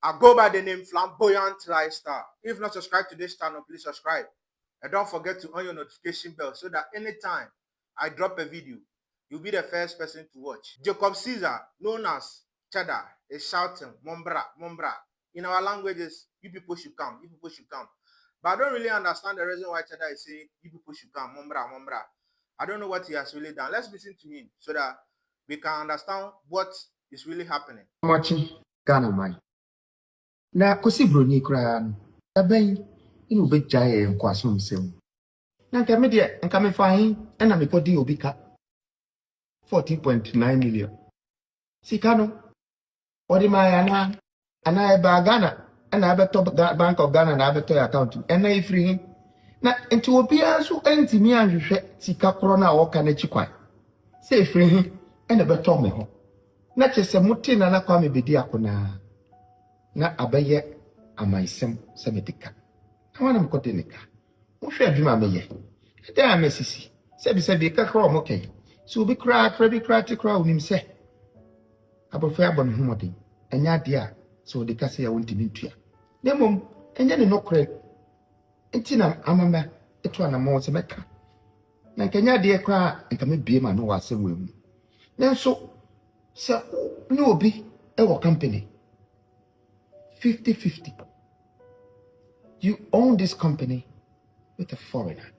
I go by the name Flamboyant Lifestyle. If not subscribed to this channel, please subscribe. And don't forget to on your notification bell so that anytime I drop a video, you'll be the first person to watch. Jacob Caesar, known as Cheddar, is shouting, Mombra, Mombra. In our languages, you people should come, you people should come. But I don't really understand the reason why Cheddar is saying, you people should come, Mombra, Mombra. I don't know what he has really done. Let's listen to him so that we can understand what is really happening. Watching Ghana, man. Na kosi broni kura no aben ina obegya ye nkwaso nsem na nka me de nka me fahin na me kodi obi ka 14.9 million sika no odi ma ya na e ba Ghana na abeto Bank of Ghana na abeto account na ifiri na enti obi aso entimi anhwehwe sika koro na woka na chikwan se ifiri na beto me ho na chese muti na kwa me bedi akona na abaye amaisem se medika na wana mkote nika mohwe adwuma ameye da amesisi se bi se bi kakra o mokai so bi kra te kra onim se abofo abon homodi enya de a so de kase ya wontimi ntua na mom enya ne nokre enti na amama eto ana mo se meka na nkenya de kra nka me bie ma no wasem wemu na so se ni obi e wo company 50-50. You own this company with a foreigner.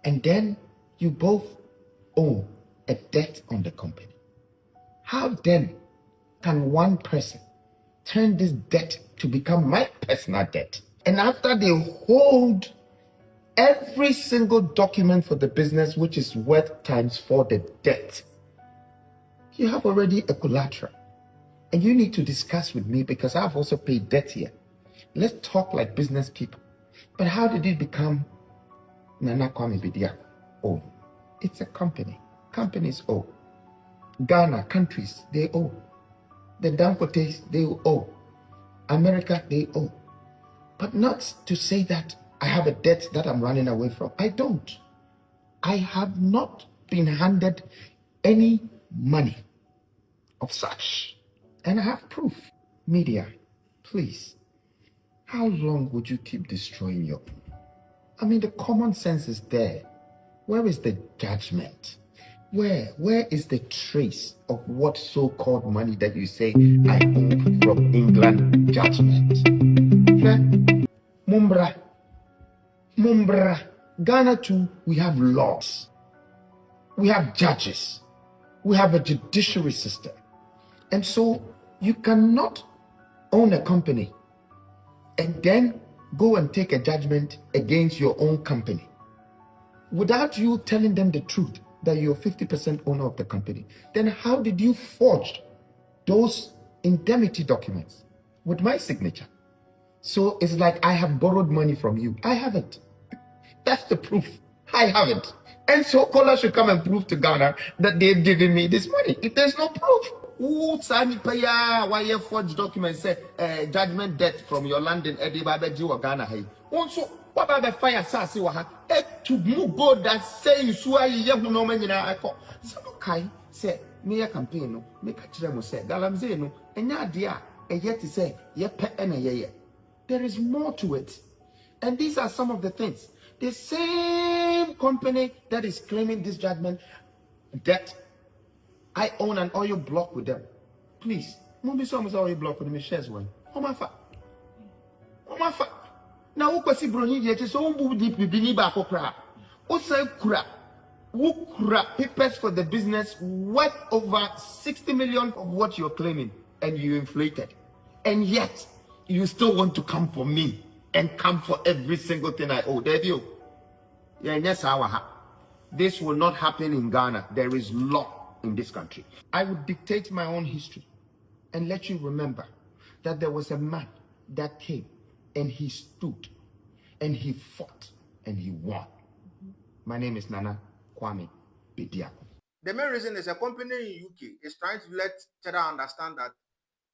And then you both own a debt on the company. How then can one person turn this debt to become my personal debt? And after they hold every single document for the business, which is worth times 4 the debt, you have already a collateral. And you need to discuss with me because I've also paid debt here. Let's talk like business people. But how did it become Nana Kwame Bediako? Oh, it's a company. Companies owe. Ghana, countries, they owe. The Dangotes, they owe. America, they owe. But not to say that I have a debt that I'm running away from. I don't. I have not been handed any money of such. And I have proof. Media, please. How long would you keep destroying your own? I mean, the common sense is there. Where is the judgment? Where is the trace of what so-called money that you say I owe from England judgment? Mumbra. Ghana too, we have laws. We have judges. We have a judiciary system. And so you cannot own a company and then go and take a judgment against your own company without you telling them the truth that you're 50% owner of the company. Then how did you forge those indemnity documents with my signature? So it's like I have borrowed money from you. I haven't. That's the proof. I haven't. And so callers should come and prove to Ghana that they've given me this money. If there's no proof, who sign why you forged documents say judgment debt from your London Edibabeji or Ghana? Hey, also what about the fire sassy waha? To move go that say you swear you no man in a call. Some kai say me a campaign no make a tremo say galamze no and ya dear and yet to say ye pet and a ye. There is more to it. And these are some of the things. The same company that is claiming this judgment debt, I own an oil block with them. Please, maybe some oil block with me shares one. Oh my fa. Now who kwasi broni yet so who deep bini ba kokra. O say kura. Who kura papers for the business worth over 60 million of what you're claiming and you inflated. And yet you still want to come for me and come for every single thing I owe. There you. Yeah, yes, this will not happen in Ghana. There is law in this country. I would dictate my own history and let you remember that there was a man that came and he stood and he fought and he won. My name is Nana Kwame Bediako. The main reason is a company in UK is trying to let Cheddar understand that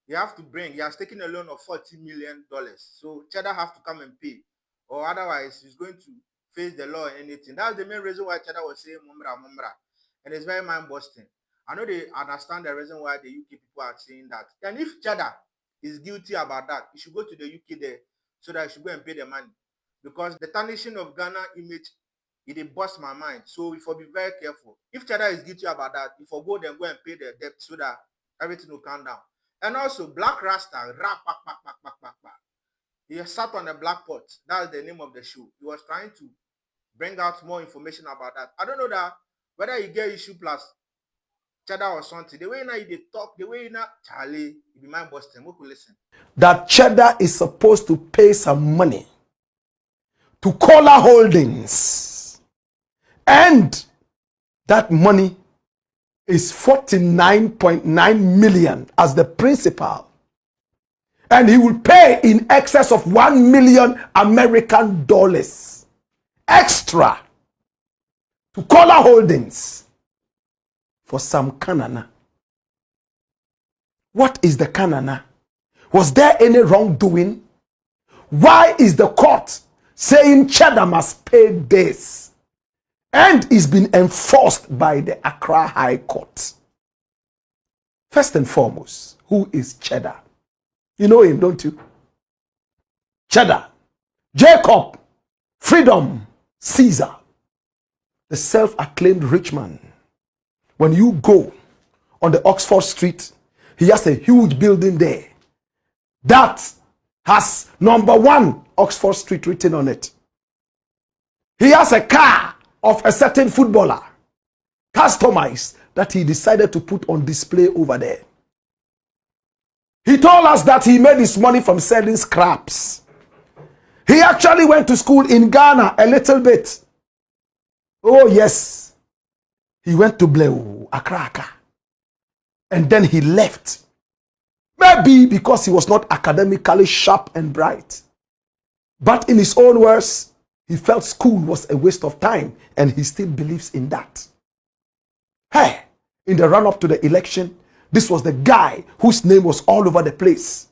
he has taken a loan of $40 million. So Cheddar have to come and pay, or otherwise he's going to face the law or anything. That's the main reason why Cheddar was saying Mumra. And it's very mind busting. I know they understand the reason why the UK people are saying that. And if Cheddar is guilty about that, he should go to the UK there so that he should go and pay the money. Because the tarnishing of Ghana image, it did bust my mind. So we will be very careful. If Cheddar is guilty about that, if we go then go and pay the debt so that everything will calm down. And also Black Rasta, he sat on a black pot. That's the name of the show. He was trying to bring out more information about that. I don't know that whether you get issue plus Cheddar or something. The way now they talk, the way now Charlie, you be mind busting. We could listen. That Cheddar is supposed to pay some money to Kola Holdings, and that money is 49.9 million as the principal, and he will pay in excess of 1 million American dollars extra to Kola Holdings for some kanana. What is the kanana? Was there any wrongdoing? Why is the court saying Cheddar must pay this? And it's been enforced by the Accra High Court. First and foremost, who is Cheddar? You know him, don't you? Cheddar, Jacob, Freedom, Caesar, the self-acclaimed rich man. When you go on the Oxford Street, he has a huge building there that has #1 Oxford Street written on it. He has a car of a certain footballer, customized, that he decided to put on display over there. He told us that he made his money from selling scraps. He actually went to school in Ghana a little bit. Oh yes, he went to Bleu, Accra, and then he left. Maybe because he was not academically sharp and bright. But in his own words, he felt school was a waste of time, and he still believes in that. Hey, in the run-up to the election, this was the guy whose name was all over the place.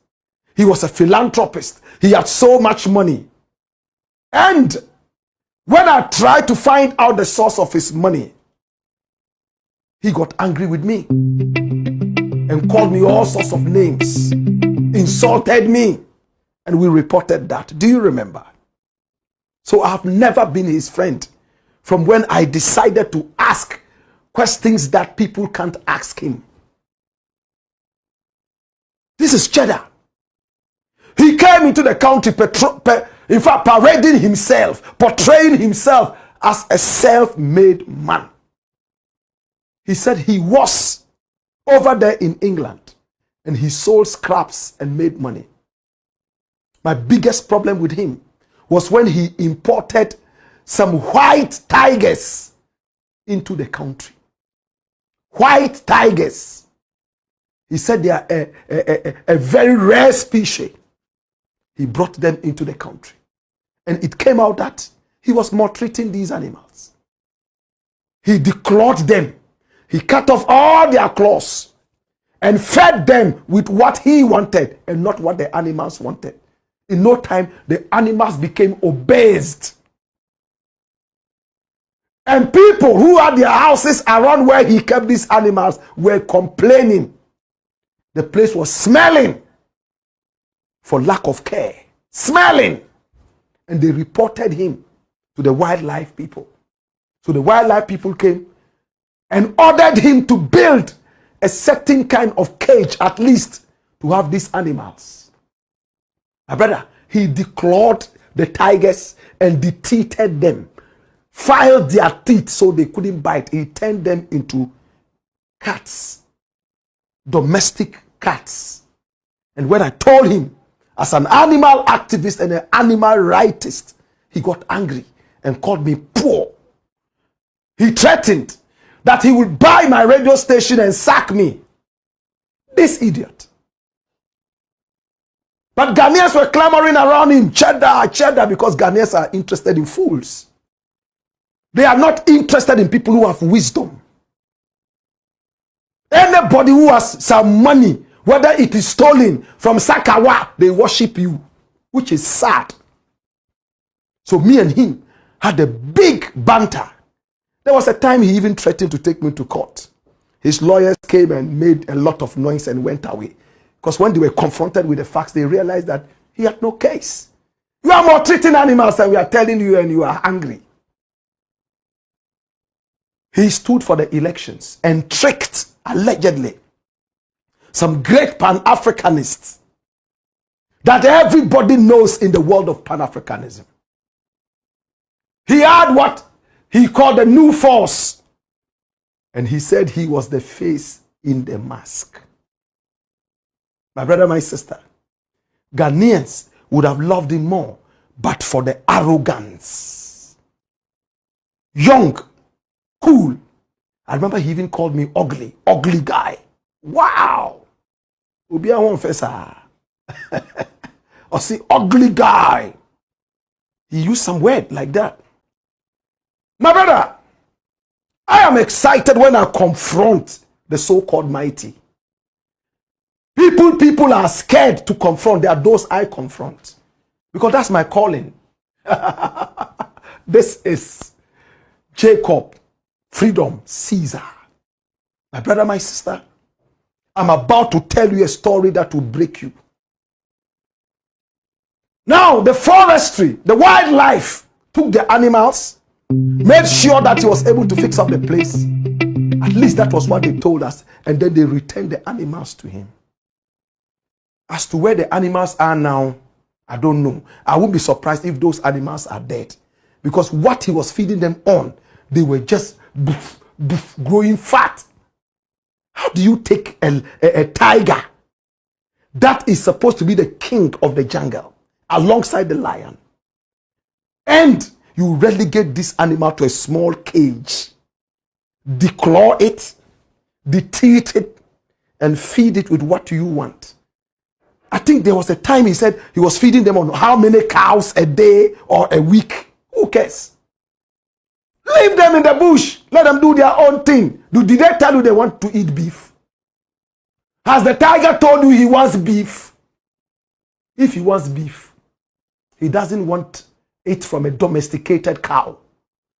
He was a philanthropist. He had so much money. And when I tried to find out the source of his money, he got angry with me and called me all sorts of names, insulted me, and we reported that. Do you remember? So I have never been his friend from when I decided to ask questions that people can't ask him. This is Cheddar. He came into the country, in fact, parading himself, portraying himself as a self-made man. He said he was over there in England and he sold scraps and made money. My biggest problem with him was when he imported some white tigers into the country. White tigers. He said they are a very rare species. He brought them into the country. And it came out that he was maltreating these animals. He declawed them. He cut off all their claws and fed them with what he wanted and not what the animals wanted. In no time, the animals became obese. And people who had their houses around where he kept these animals were complaining. The place was smelling for lack of care. Smelling. And they reported him to the wildlife people. So the wildlife people came and ordered him to build a certain kind of cage, at least, to have these animals. My brother, he declawed the tigers and deteated them, filed their teeth so they couldn't bite. He turned them into cats, domestic cats. And when I told him, as an animal activist and an animal rightist, he got angry and called me poor. He threatened that he would buy my radio station and sack me. This idiot. But Ghanaians were clamoring around him, Cheddar, Cheddar, because Ghanaians are interested in fools. They are not interested in people who have wisdom. Anybody who has some money, whether it is stolen from Sakawa, they worship you, which is sad. So me and him had a big banter. There was a time he even threatened to take me to court. His lawyers came and made a lot of noise and went away. Because when they were confronted with the facts, they realized that he had no case. You are maltreating animals and we are telling you and you are angry. He stood for the elections and tricked, allegedly, some great Pan-Africanists that everybody knows in the world of Pan-Africanism. He had what he called the new force. And he said he was the face in the mask. My brother, my sister, Ghanaians would have loved him more, but for the arrogance. Young, cool. I remember he even called me ugly guy. Wow. Ubia won fesa. Or see, ugly guy. He used some word like that. My brother, I am excited when I confront the so-called mighty. People are scared to confront. There are those I confront. Because that's my calling. This is Jacob, Freedom, Caesar. My brother, my sister, I'm about to tell you a story that will break you. Now, the forestry, the wildlife took the animals, made sure that he was able to fix up the place. At least that was what they told us. And then they returned the animals to him. As to where the animals are now, I don't know. I won't be surprised if those animals are dead. Because what he was feeding them on, they were just growing fat. How do you take a tiger that is supposed to be the king of the jungle alongside the lion, and you relegate this animal to a small cage, declaw it, deteat it, and feed it with what you want? I think there was a time he said he was feeding them on how many cows a day or a week. Who cares? Leave them in the bush. Let them do their own thing. Did they tell you they want to eat beef? Has the tiger told you he wants beef? If he wants beef, he doesn't want it from a domesticated cow.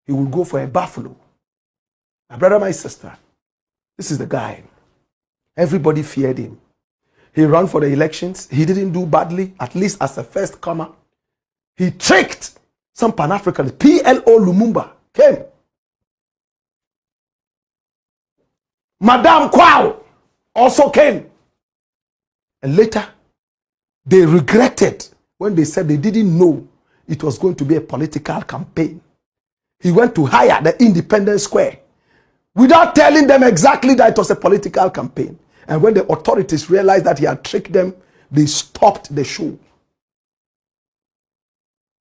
He will go for a buffalo. My brother, my sister, this is the guy. Everybody feared him. He ran for the elections. He didn't do badly, at least as a first comer. He tricked some Pan-Africans. PLO Lumumba came. Madame Kwao also came. And later, they regretted when they said they didn't know it was going to be a political campaign. He went to hire the Independence Square without telling them exactly that it was a political campaign. And when the authorities realized that he had tricked them, they stopped the show.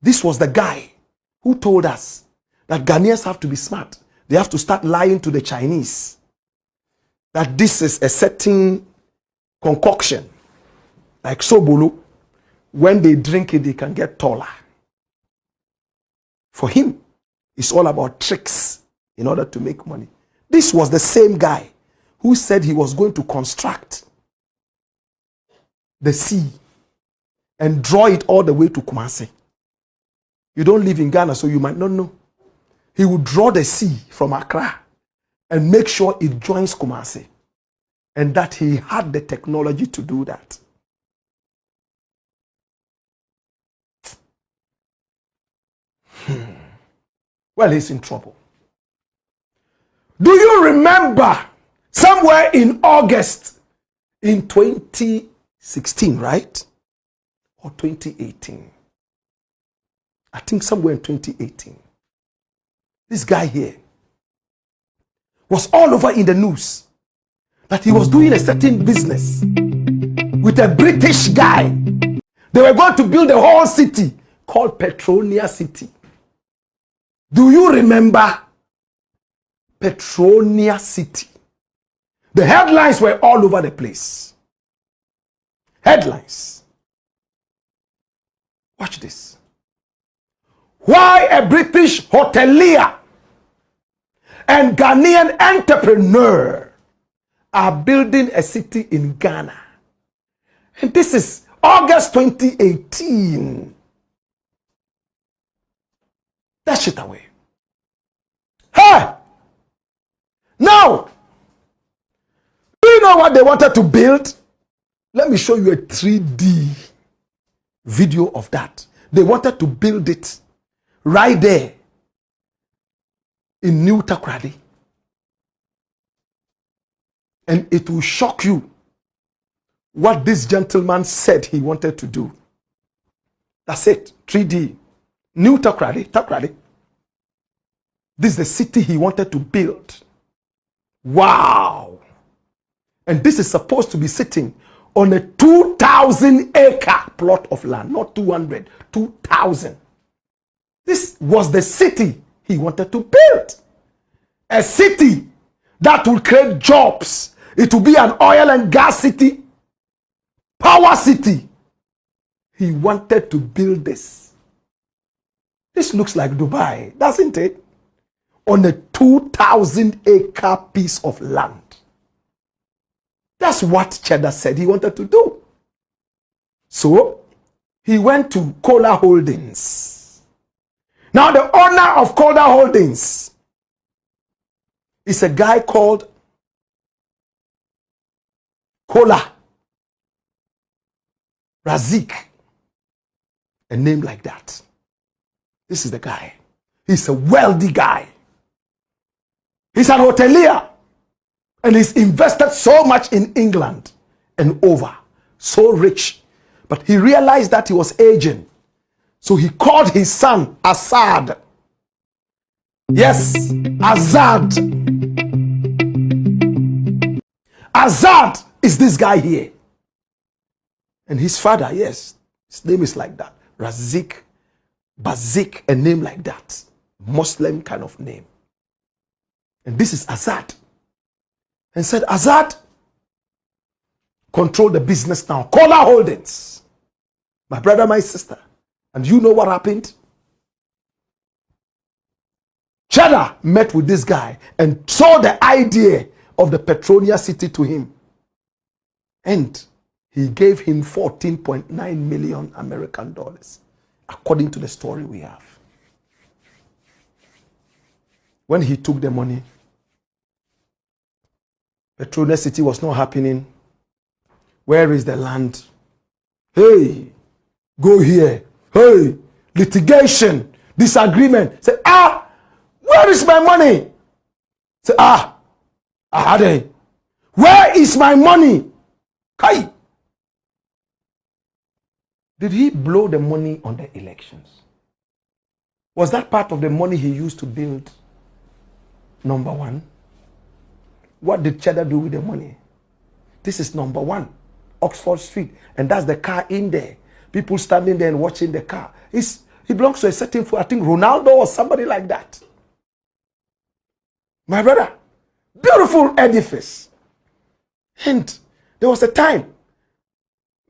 This was the guy who told us that Ghanaians have to be smart. They have to start lying to the Chinese that this is a certain concoction, like Sobolo. When they drink it, they can get taller. For him, it's all about tricks in order to make money. This was the same guy who said he was going to construct the sea and draw it all the way to Kumasi. You don't live in Ghana, so you might not know. He would draw the sea from Accra and make sure it joins Kumasi. And that he had the technology to do that. Well, he's in trouble. Do you remember somewhere in August in 2016, right? Or 2018? I think somewhere in 2018. This guy here was all over in the news that he was doing a certain business with a British guy. They were going to build a whole city called Petronia City. Do you remember Petronia City? The headlines were all over the place. Headlines. Watch this. Why a British hotelier and Ghanaian entrepreneur are building a city in Ghana. And this is August 2018. That shit away. Hey! Now, do you know what they wanted to build? Let me show you a 3D video of that. They wanted to build it right there in New Takoradi. And it will shock you what this gentleman said he wanted to do. That's it. 3D. New Takoradi. This is the city he wanted to build. Wow. And this is supposed to be sitting on a 2,000-acre plot of land. Not 200, 2,000. This was the city he wanted to build. A city that will create jobs. It will be an oil and gas city, power city. He wanted to build this. This looks like Dubai, doesn't it? On a 2,000-acre piece of land. That's what Cheddar said he wanted to do. So, he went to Kohler Holdings. Now, the owner of Kohler Holdings is a guy called Kohler Razik. A name like that. This is the guy. He's a wealthy guy. He's an hotelier. And he's invested so much in England and over. So rich. But he realized that he was aging. So he called his son Azad. Yes, Azad. Azad is this guy here. And his father, yes, his name is like that. Razik, Bazik, a name like that. Muslim kind of name. And this is Azad. And said, Azad, control the business now. Kohler Holdings. My brother, my sister. And you know what happened? Cheddar met with this guy and saw the idea of the Petronia city to him. And he gave him 14.9 million American dollars, according to the story we have. When he took the money, Petronia city was not happening. Where is the land? Hey, go here. Hey, litigation, disagreement. Say, where is my money? Say, Ahade, where is my money? Kai. Did he blow the money on the elections? Was that part of the money he used to build? Number one. What did Cheddar do with the money? This is number one, Oxford Street. And that's the car in there. People standing there and watching the car. He belongs to a certain, I think Ronaldo or somebody like that. My brother, beautiful edifice. And there was a time,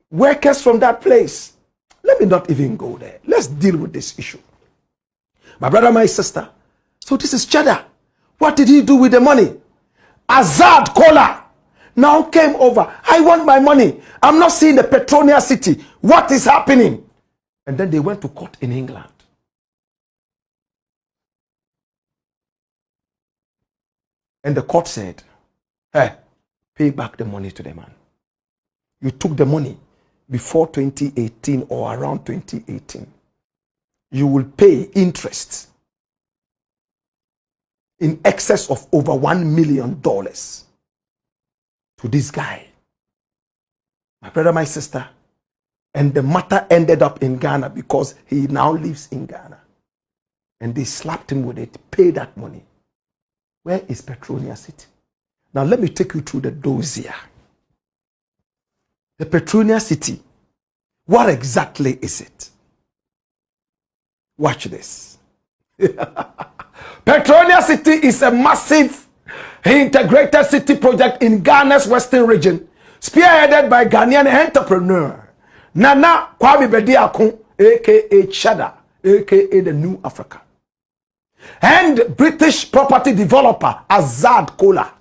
workers from that place, let me not even go there. Let's deal with this issue. My brother, my sister. So this is Cheddar. What did he do with the money? Azad Kohler now came over. I want my money. I'm not seeing the Petronia city. What is happening? And then they went to court in England. And the court said, hey, pay back the money to the man. You took the money before 2018 or around 2018. You will pay interest in excess of over $1 million to this guy. My brother, my sister. And the matter ended up in Ghana because he now lives in Ghana. And they slapped him with it, pay that money. Where is Petronia City? Now let me take you through the dossier. The Petronia City, what exactly is it? Watch this. Petronia City is a massive integrated city project in Ghana's western region, spearheaded by Ghanaian entrepreneur Nana Kwame Bediako, aka CHEDDAR, aka the New Africa, and British property developer Azad Kohler,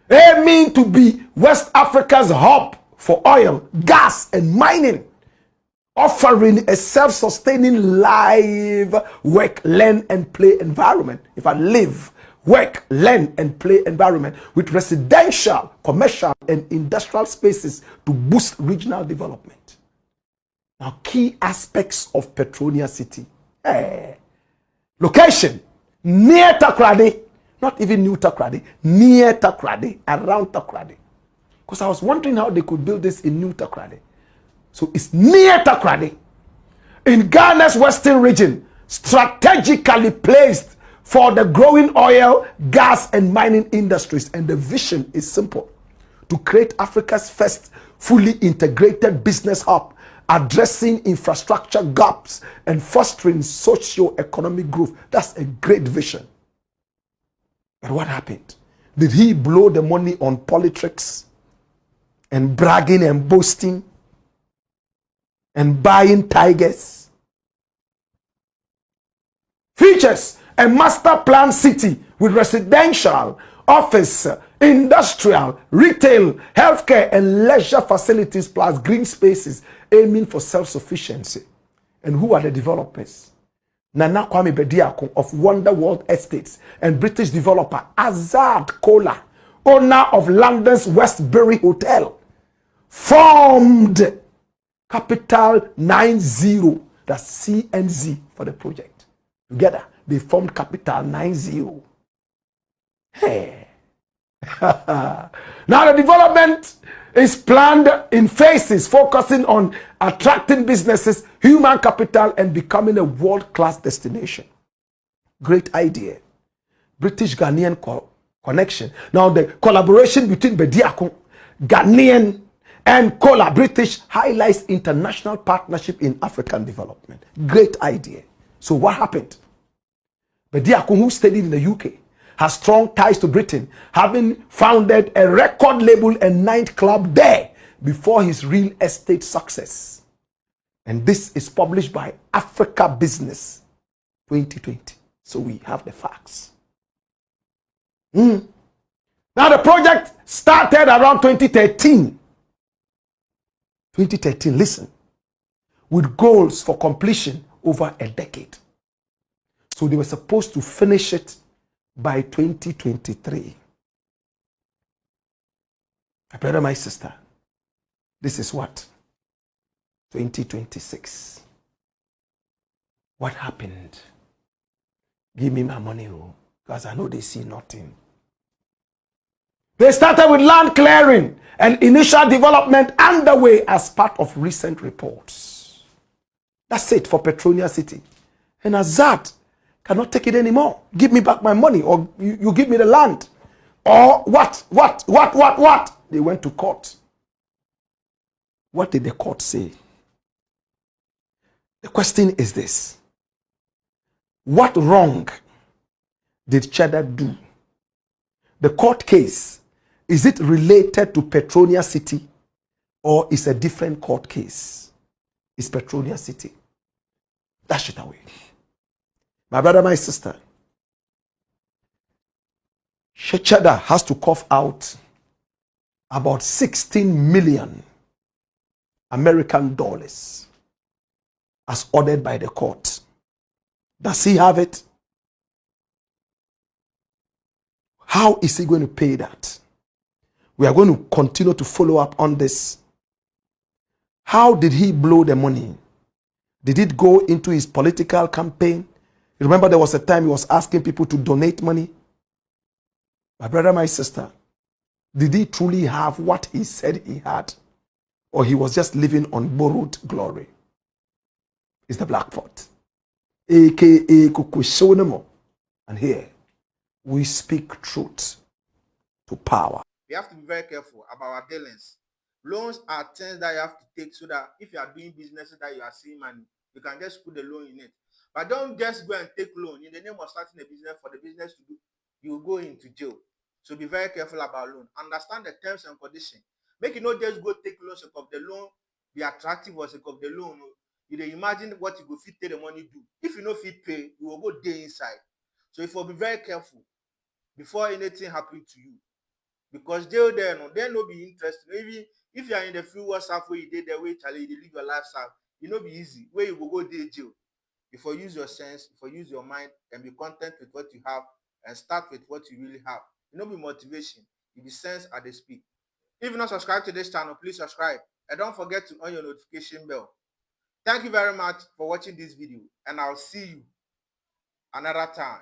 aiming to be West Africa's hub for oil, gas, and mining, offering a self-sustaining live, work, learn, and play environment. If I live, work, learn, and play environment with residential, commercial, and industrial spaces to boost regional development. Now, key aspects of Petronia City. Location, near Takoradi, not even New Takoradi, near Takoradi, around Takoradi. Because I was wondering how they could build this in New Takoradi. So it's near Takoradi, in Ghana's western region, strategically placed for the growing oil, gas, and mining industries. And the vision is simple: to create Africa's first fully integrated business hub, addressing infrastructure gaps and fostering socio-economic growth. That's a great vision. But what happened? Did he blow the money on politics and bragging and boasting and buying tigers? Features a master plan city with residential, office, industrial, retail, healthcare, and leisure facilities plus green spaces, aiming for self-sufficiency. And who are the developers? Nana Kwame Bediako of Wonder World Estates and British developer Azad Kola, owner of London's Westbury Hotel, formed Capital 90, that's CNZ for the project. Together, they formed Capital 90. Hey. Now the development is planned in phases, focusing on attracting businesses, human capital, and becoming a world-class destination. Great idea. British Ghanaian connection. Now the collaboration between Bediako, Ghanaian, and Kola British highlights international partnership in African development. Great idea. So what happened? Bediako, who studied in the UK, has strong ties to Britain, having founded a record label and nightclub there before his real estate success. And this is published by Africa Business 2020. So we have the facts. Now the project started around 2013. 2013, listen, with goals for completion over a decade. So they were supposed to finish it by 2023. My brother, my sister, this is what? 2026. What happened? Give me my money, because I know they see nothing. They started with land clearing and initial development underway as part of recent reports. That's it for Petronia City. And Azad cannot take it anymore. Give me back my money, or you give me the land. Or what? They went to court. What did the court say? The question is this: what wrong did Cheddar do? The court case, is it related to Petronia City, or is a different court case? It's Petronia City. Dash it away. My brother, my sister, CHEDDAR has to cough out about 16 million American dollars as ordered by the court. Does he have it? How is he going to pay that? We are going to continue to follow up on this. How did he blow the money? Did it go into his political campaign? You remember there was a time he was asking people to donate money? My brother, my sister, did he truly have what he said he had? Or he was just living on borrowed glory? It's the Blackford, aka Kukushonemo. And here, we speak truth to power. We have to be very careful about our dealings. Loans are things that you have to take so that if you are doing businesses that you are seeing money, you can just put the loan in it. But don't just go and take loan in the name of starting a business for the business to do. You will go into jail. So be very careful about loan. Understand the terms and conditions. Make you not just go take loan sake of the loan, be attractive or sake of the loan. You dey imagine what you go fit take the money do. If you no fit pay, you will go day inside. So you will be very careful before anything happen to you. Because jail there no be interesting. Maybe if you are in the few WhatsApp where you did the way Charlie, you live your lifestyle, it no be easy. Where you go day jail. If you use your sense, if you use your mind, and be content with what you have and start with what you really have. It no be motivation, it be sense at the speak. If you not subscribe to this channel, please subscribe and don't forget to on your notification bell. Thank you very much for watching this video, and I'll see you another time.